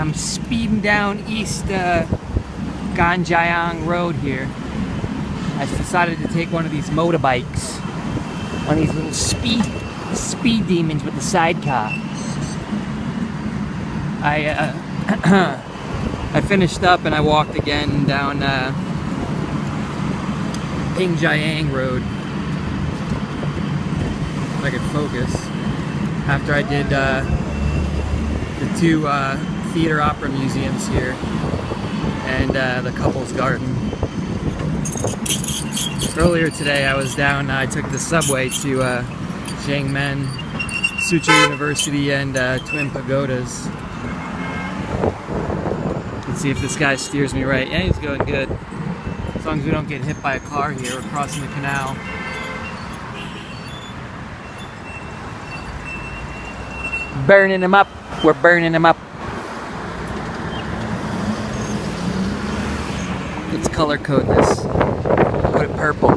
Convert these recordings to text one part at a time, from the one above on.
I'm speeding down East Ganjiang Road here. I decided to take one of these motorbikes. One of these little speed demons with the sidecar. I finished up and I walked again down Fenghuang Road. If I could focus. After I did the two theater opera museums here and the couple's garden. Earlier today I was down, I took the subway to Xiangmen, Suzhou University and Twin Pagodas. Let's see if this guy steers me right. Yeah, he's going good. As long as we don't get hit by a car here. We're crossing the canal. Burning him up. We're burning him up. Let's color code this. Put it purple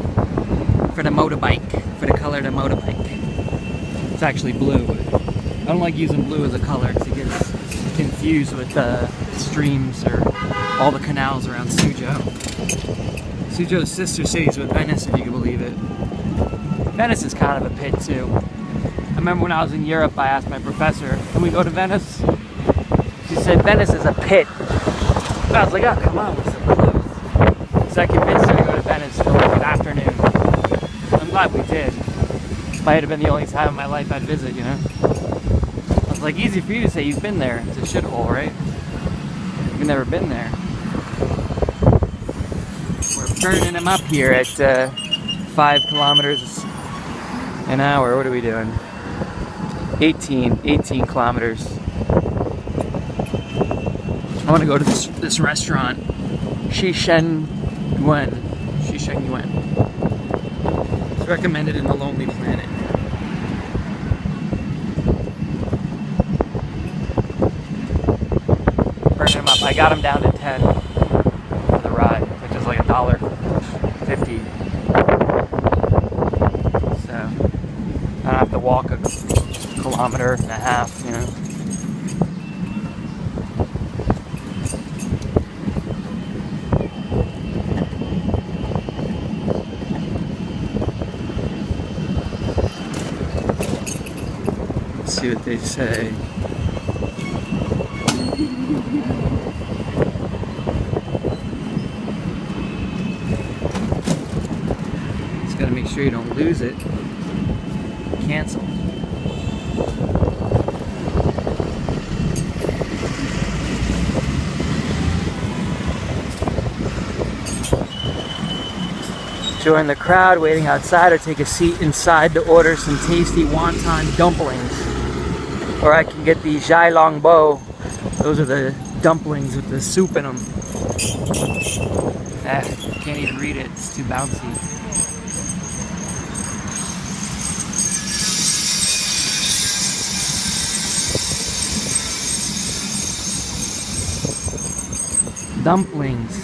for the motorbike, for the color of the motorbike. It's actually blue. I don't like using blue as a color because it gets confused with streams or all the canals around Suzhou. Suzhou's sister cities with Venice, if you can believe it. Venice is kind of a pit too. I remember when I was in Europe, I asked my professor, can we go to Venice? She said, Venice is a pit. And I was like, oh, come on, what's the clue? So I convinced her to go to Venice for like an afternoon. I'm glad we did. Might have been the only time in my life I'd visit, you know? I was like, easy for you to say you've been there. It's a shithole, right? You've never been there. We're burning them up here at 5 kilometers an hour. What are we doing? 18 kilometers. I want to go to this restaurant, Xishengyuan. It's recommended in the Lonely Planet. Burning them up. I got them down to 10 for the ride, which is like $1.50. So I don't have to walk a kilometer and a half, you know. Let's see what they say. Just gotta make sure you don't lose it. Cancel. Join the crowd waiting outside or take a seat inside to order some tasty wonton dumplings. Or I can get the Jiangsu. Those are the dumplings with the soup in them. Can't even read it, it's too bouncy. Dumplings.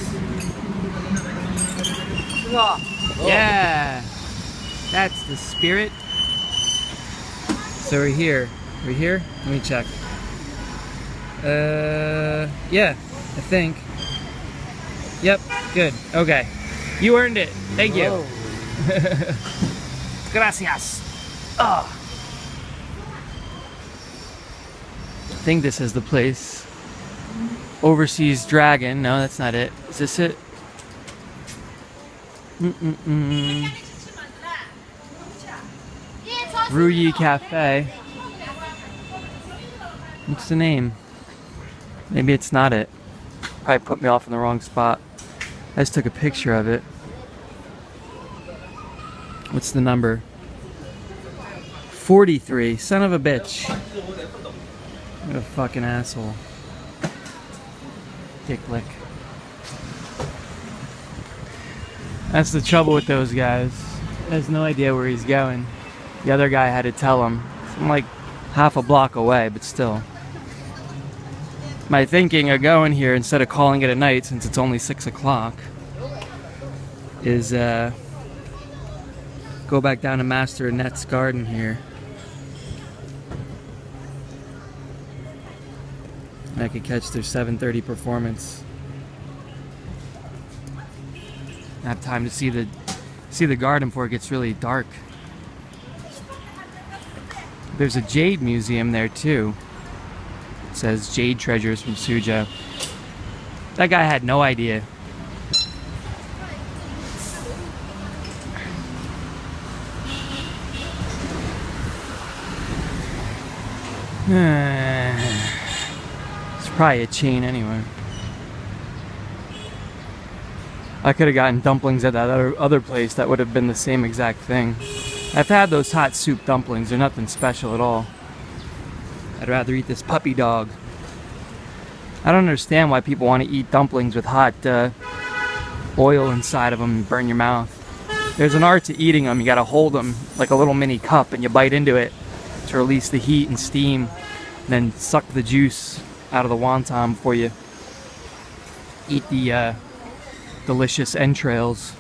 Yeah, that's the spirit. So we're here. We're here? Let me check. Yeah, I think. Yep, good. Okay. You earned it. Thank you. Gracias. Oh. I think this is the place. Overseas Dragon. No, that's not it. Is this it? Ruyi Cafe. What's the name? Maybe it's not it. Probably put me off in the wrong spot. I just took a picture of it. What's the number? 43. Son of a bitch. What a fucking asshole. Dick lick. That's the trouble with those guys. He has no idea where he's going. The other guy had to tell him. I'm like half a block away, but still. My thinking of going here instead of calling it a night, since it's only 6 o'clock, is go back down to Master Annette's garden here. And I could catch their 7:30 performance. I have time to see the garden before it gets really dark. There's a jade museum there too. It says jade treasures from Suzhou. That guy had no idea. It's probably a chain anyway. I could have gotten dumplings at that other place. That would have been the same exact thing. I've had those hot soup dumplings. They're nothing special at all. I'd rather eat this puppy dog. I don't understand why people want to eat dumplings with hot oil inside of them and burn your mouth. There's an art to eating them. You gotta hold them like a little mini cup and you bite into it to release the heat and steam, and then suck the juice out of the wonton before you eat the delicious entrails.